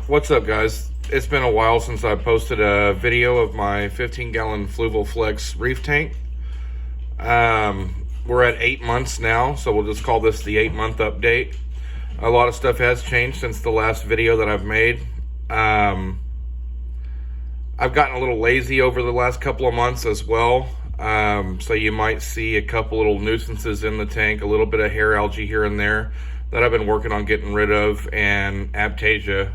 What's up, guys? It's been a while since I posted a video of my 15-gallon Fluval Flex reef tank. We're at 8 months now, so we'll just call this the 8-month update. A lot of stuff has changed since the last video that I've made. I've gotten a little lazy over the last couple of months as well. So you might see a couple little nuisances in the tank, a little bit of hair algae here and there that I've been working on getting rid of, and aiptasia.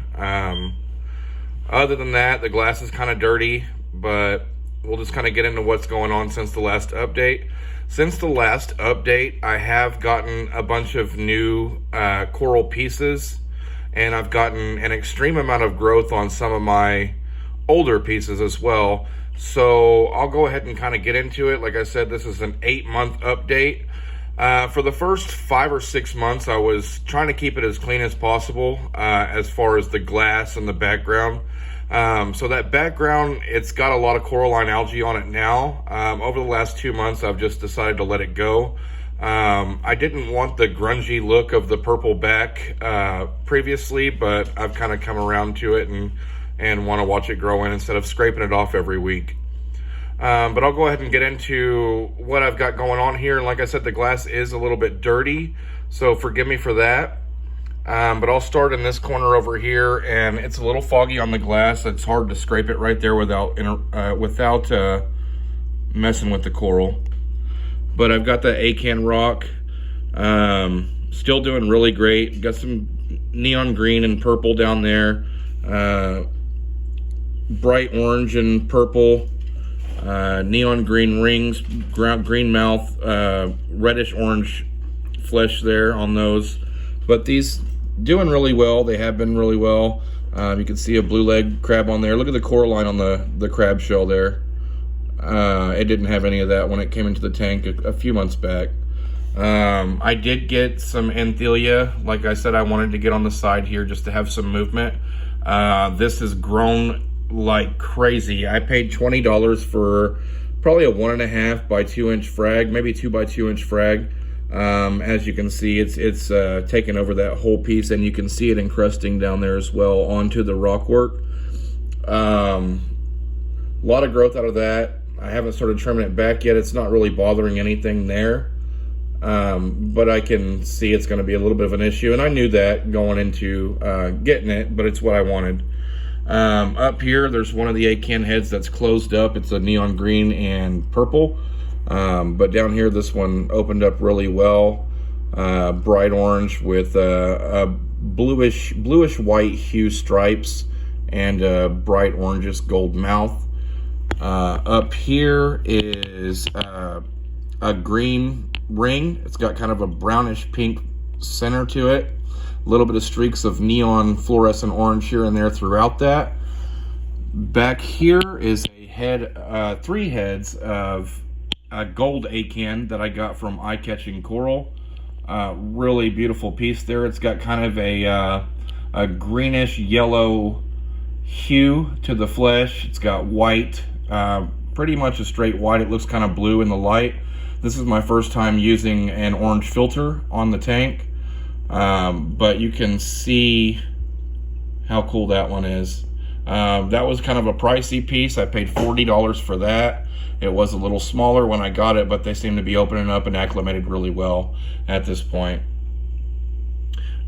Other than that, the glass is kind of dirty, but we'll just kind of get into what's going on since the last update. Since the last update, I have gotten a bunch of new coral pieces, and I've gotten an extreme amount of growth on some of my older pieces as well. So I'll go ahead and kind of get into it. Like I said, this is an 8-month update. For the first 5 or 6 months, I was trying to keep it as clean as possible as far as the glass and the background. So that background, it's got a lot of coralline algae on it now. Over the last 2 months, I've just decided to let it go. I didn't want the grungy look of the purple back previously, but I've kind of come around to it and want to watch it grow in instead of scraping it off every week. But I'll go ahead and get into what I've got going on here. And like I said, the glass is a little bit dirty, so forgive me for that. But I'll start in this corner over here, and it's a little foggy on the glass. It's hard to scrape it right there without messing with the coral. But I've got the acan rock, still doing really great. Got some neon green and purple down there, bright orange and purple. Neon green rings, green mouth, reddish orange flesh there on those. But these doing really well. They have been really well. You can see a blue leg crab on there. Look at the coralline on the crab shell there. It didn't have any of that when it came into the tank a few months back. I did get some enthelia. Like I said, I wanted to get on the side here just to have some movement. This has grown like crazy. I paid $20 for probably a 1.5 by 2 inch frag, maybe 2 by 2 inch frag. As you can see, it's taken over that whole piece, and you can see it encrusting down there as well onto the rock work. A lot of growth out of that. I haven't started trimming it back yet. It's not really bothering anything there, but I can see it's going to be a little bit of an issue, and I knew that going into getting it, but it's what I wanted. Up here, there's one of the acan heads that's closed up. It's a neon green and purple. But down here, this one opened up really well. Bright orange with a bluish white hue stripes and bright orangish gold mouth. Up here is a green ring. It's got kind of a brownish pink center to it. A little bit of streaks of neon fluorescent orange here and there throughout that. Back here is a head, 3 heads of a gold acan that I got from Eye Catching Coral. Really beautiful piece there. It's got kind of a greenish yellow hue to the flesh. It's got white, pretty much a straight white. It looks kind of blue in the light. This is my first time using an orange filter on the tank. But you can see how cool that one is. That was kind of a pricey piece. I paid $40 for that. It was a little smaller when I got it, but they seem to be opening up and acclimated really well at this point.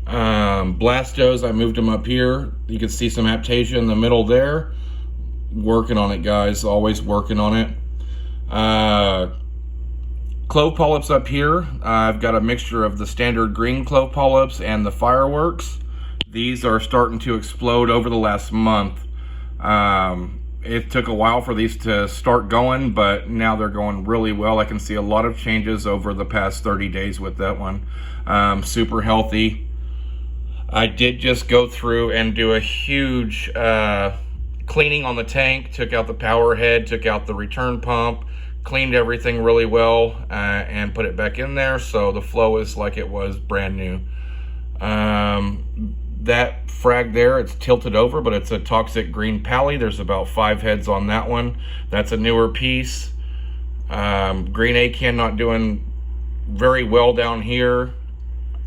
Blastos, I moved them up here. You can see some aiptasia in the middle there. Working on it, guys. Always working on it. Clove polyps up here. I've got a mixture of the standard green clove polyps and the fireworks. These are starting to explode over the last month. It took a while for these to start going, but now they're going really well. I can see a lot of changes over the past 30 days with that one. Super healthy. I did just go through and do a huge cleaning on the tank. Took out the power head, took out the return pump, cleaned everything really well, and put it back in there, so the flow is like it was brand new. That frag there, it's tilted over, but it's a toxic green pally. There's about 5 heads on that one. That's a newer piece. Green acan not doing very well down here.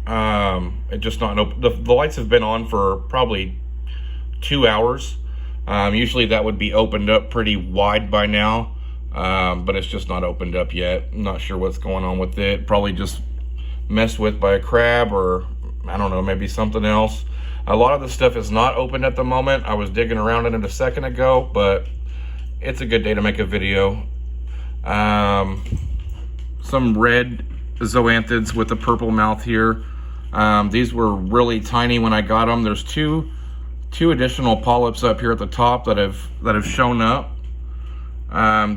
It just not open. The lights have been on for probably 2 hours. Usually that would be opened up pretty wide by now, but it's just not opened up yet. I'm not sure what's going on with it. Probably just messed with by a crab, or I don't know, maybe something else. A lot of the stuff is not open at the moment. I was digging around in it a second ago, but it's a good day to make a video. Some red zoanthids with a purple mouth here. These were really tiny when I got them. There's two additional polyps up here at the top that have shown up.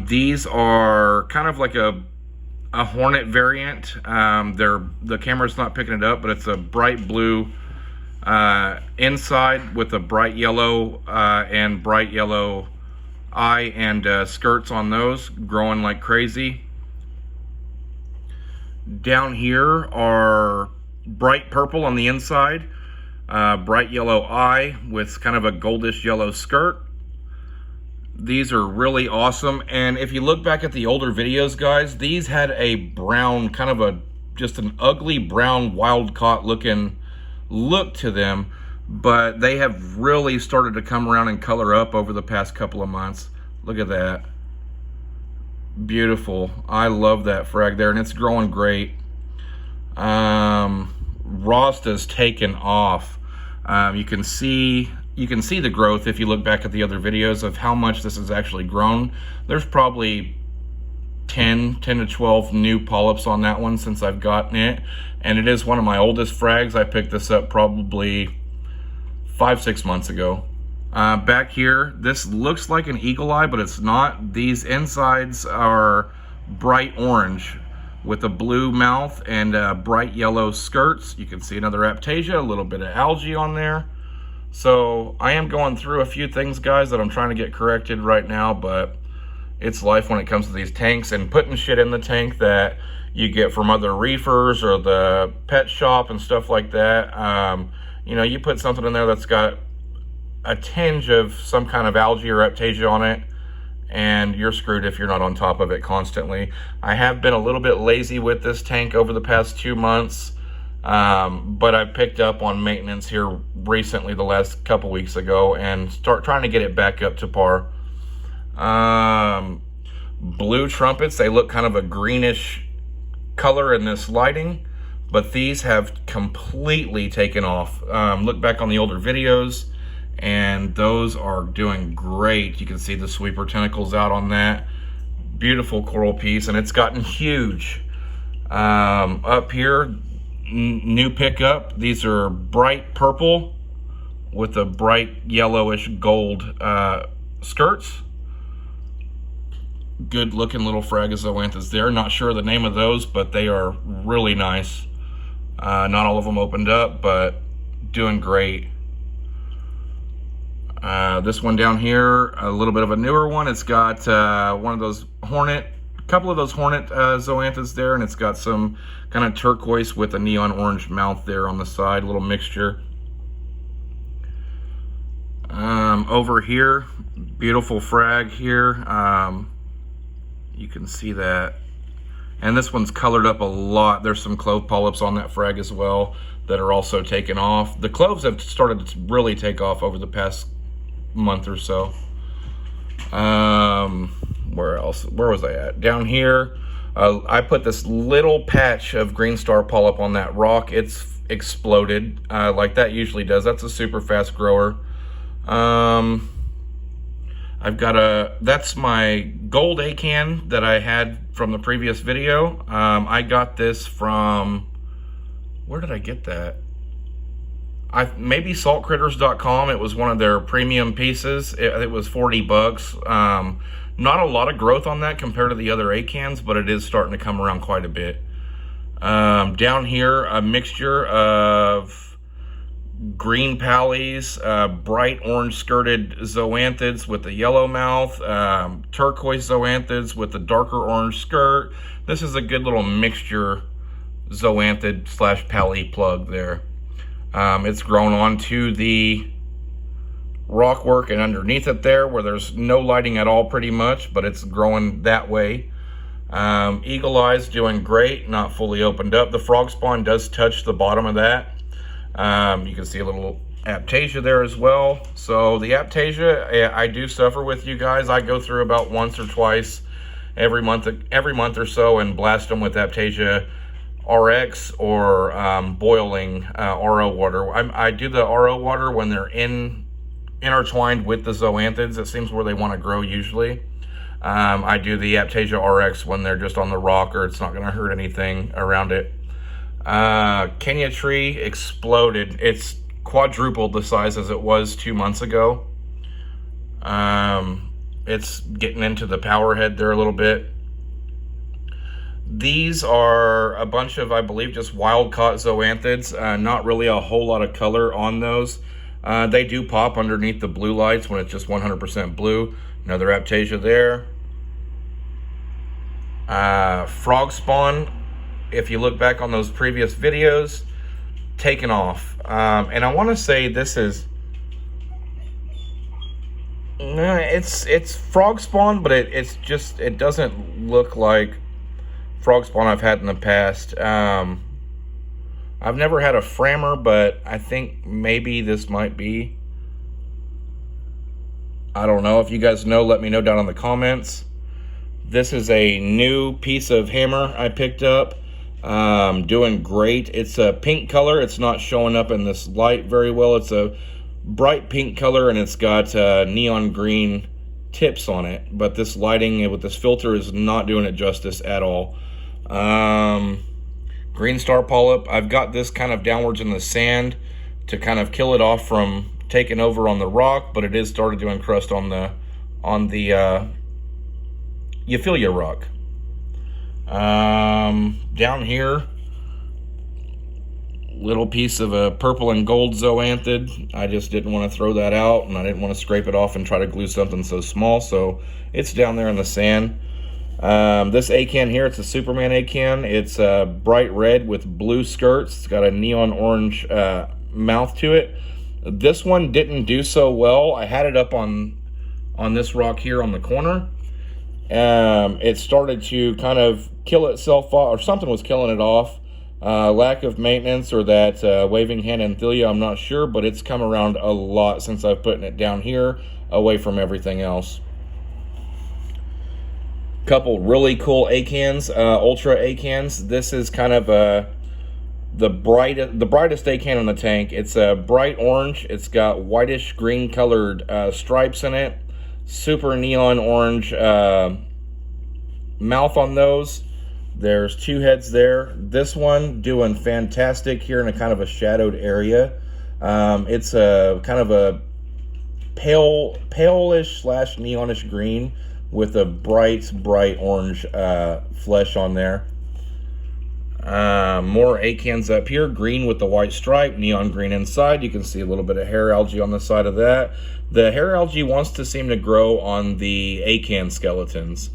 These are kind of like a hornet variant. The camera's not picking it up, but it's a bright blue inside with a bright yellow and bright yellow eye and skirts on those, growing like crazy. Down here are bright purple on the inside, bright yellow eye with kind of a goldish yellow skirt. These are really awesome, and if you look back at the older videos, guys, these had a brown, kind of just an ugly brown wild caught looking look to them, but they have really started to come around and color up over the past couple of months. Look at that. Beautiful. I love that frag there, and it's growing great. Rosta's taken off. You can see the growth if you look back at the other videos of how much this has actually grown. There's probably 10 to 12 new polyps on that one since I've gotten it, and it is one of my oldest frags. I picked this up probably 5-6 months ago. Back here, this looks like an eagle eye, but it's not. These insides are bright orange with a blue mouth and bright yellow skirts. You can see another aiptasia, a little bit of algae on there. So I am going through a few things, guys, that I'm trying to get corrected right now, but it's life when it comes to these tanks and putting shit in the tank that you get from other reefers or the pet shop and stuff like that. You know, you put something in there that's got a tinge of some kind of algae or aiptasia on it, and you're screwed if you're not on top of it constantly. I have been a little bit lazy with this tank over the past 2 months, but I picked up on maintenance here recently, the last couple weeks ago, and start trying to get it back up to par. Blue trumpets, they look kind of a greenish color in this lighting, but these have completely taken off. Look back on the older videos, and those are doing great. You can see the sweeper tentacles out on that. Beautiful coral piece, and it's gotten huge. Up here, new pickup. These are bright purple with a bright yellowish gold skirts. Good looking little fragozoanthus there. Not sure the name of those, but they are really nice. Not all of them opened up, but doing great. This one down here, a little bit of a newer one. It's got one of those couple of those hornet zoanthus there, and it's got some kind of turquoise with a neon orange mouth there on the side, a little mixture. Over here, beautiful frag here. You can see that. And this one's colored up a lot. There's some clove polyps on that frag as well that are also taken off. The cloves have started to really take off over the past month or so. Where else? Where was I at? Down here, I put this little patch of green star polyp on that rock. It's exploded like that usually does. That's a super fast grower. I've got that's my gold acan that I had from the previous video. I got this from, where did I get that? Maybe saltcritters.com. It was one of their premium pieces. It was 40 bucks. Not a lot of growth on that compared to the other acans, but it is starting to come around quite a bit. Down here, a mixture of green pallies, bright orange skirted zoanthids with the yellow mouth, turquoise zoanthids with the darker orange skirt. This is a good little mixture zoanthid / pally plug there. It's grown onto the rock work and underneath it there where there's no lighting at all pretty much, but it's growing that way. Eagle Eye's doing great, not fully opened up. The frog spawn does touch the bottom of that. You can see a little aiptasia there as well. So the aiptasia, I do suffer with, you guys. I go through about once or twice every month or so and blast them with aiptasia RX or boiling RO water. I do the RO water when they're intertwined with the zoanthids. It seems where they want to grow usually. I do the aiptasia RX when they're just on the rock, or it's not going to hurt anything around it. Kenya tree exploded. It's quadrupled the size as it was 2 months ago. It's getting into the power head there a little bit. These are a bunch of, I believe, just wild caught zoanthids. Not really a whole lot of color on those. They do pop underneath the blue lights when it's just 100% blue. Another aiptasia there. Frog spawn, if you look back on those previous videos, taken off. And I want to say this is, it's frog spawn, but it doesn't look like frog spawn I've had in the past. I've never had a frammer, but I think maybe this might be. I don't know. If you guys know, let me know down in the comments. This is a new piece of hammer I picked up. Doing great. It's a pink color. It's not showing up in this light very well. It's a bright pink color, and it's got neon green tips on it. But this lighting with this filter is not doing it justice at all. Green star polyp. I've got this kind of downwards in the sand to kind of kill it off from taking over on the rock, but it is started to encrust on the Euphyllia rock. Down here, little piece of a purple and gold zoanthid. I just didn't want to throw that out, and I didn't want to scrape it off and try to glue something so small, so it's down there in the sand. This acan here, it's a Superman acan. It's bright red with blue skirts. It's got a neon orange mouth to it. This one didn't do so well. I had it up on this rock here on the corner. It started to kind of kill itself off, or something was killing it off. Lack of maintenance, or that waving hand anthelia, I'm not sure, but it's come around a lot since I've put it down here away from everything else. Couple really cool acans, ultra acans. This is kind of the brightest acan in the tank. It's a bright orange. It's got whitish green colored stripes in it. Super neon orange mouth on those. There's two heads there. This one doing fantastic here in a kind of a shadowed area. It's a kind of a palish slash neonish green with a bright orange flesh on there. More acans up here, green with the white stripe, neon green inside. You can see a little bit of hair algae on the side of that. The hair algae wants to seem to grow on the acan skeletons.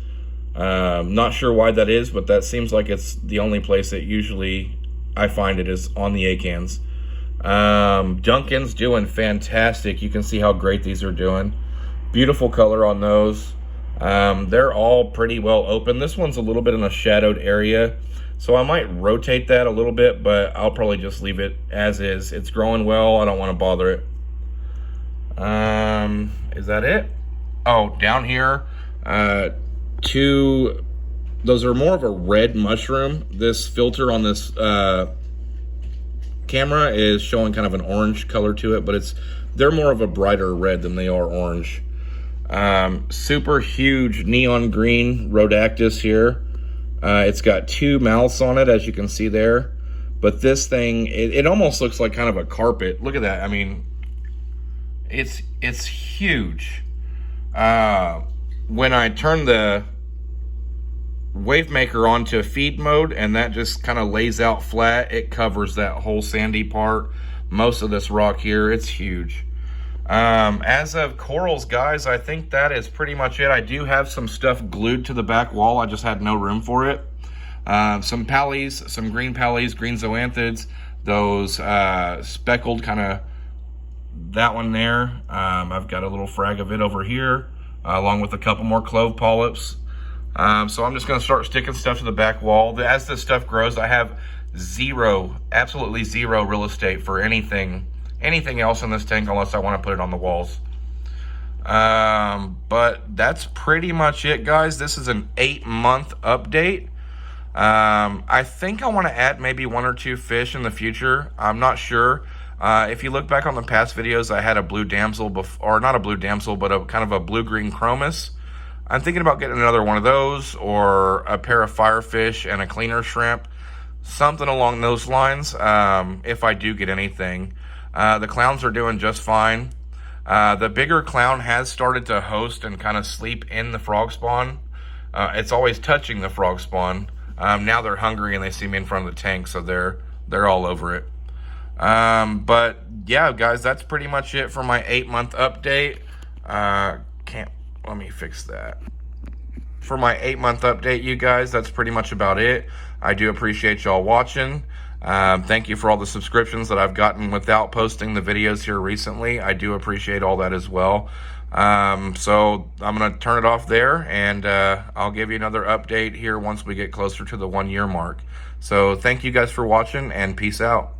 Not sure why that is, but that seems like it's the only place that usually I find it is on the acans. Duncan's doing fantastic. You can see how great these are doing. Beautiful color on those. They're all pretty well open. This one's a little bit in a shadowed area, so I might rotate that a little bit, but I'll probably just leave it as is. It's growing well. I don't want to bother it. Is that it? Oh, down here, those are more of a red mushroom. This filter on this camera is showing kind of an orange color to it, but they're more of a brighter red than they are orange. Super huge neon green Rhodactis here. It's got two mouths on it, as you can see there. But this thing, it almost looks like kind of a carpet. Look at that. I mean, it's huge. When I turn the wave maker onto feed mode and that just kind of lays out flat, it covers that whole sandy part, most of this rock here. It's huge. As of corals, guys, I think that is pretty much it. I do have some stuff glued to the back wall. I just had no room for it. Some pallies, some green pallies, green zoanthids, those speckled kind of, that one there. I've got a little frag of it over here, along with a couple more clove polyps. So I'm just going to start sticking stuff to the back wall. As this stuff grows, I have absolutely zero real estate for anything anything else in this tank unless I want to put it on the walls. But that's pretty much it, guys. This is an 8-month update. I think I want to add maybe 1 or 2 fish in the future. I'm not sure. If you look back on the past videos, I had a blue damsel, or not a blue damsel, but a kind of a blue-green chromis. I'm thinking about getting another one of those, or a pair of firefish and a cleaner shrimp. Something along those lines, if I do get anything. The clowns are doing just fine. The bigger clown has started to host and kind of sleep in the frog spawn. It's always touching the frog spawn. Now they're hungry and they see me in front of the tank, so they're all over it. But yeah, guys, that's pretty much it for my 8-month update. Let me fix that. For my 8-month update, you guys, that's pretty much about it. I do appreciate y'all watching. Thank you for all the subscriptions that I've gotten without posting the videos here recently. I do appreciate all that as well. So I'm going to turn it off there, and I'll give you another update here once we get closer to the 1-year mark. So thank you guys for watching, and peace out.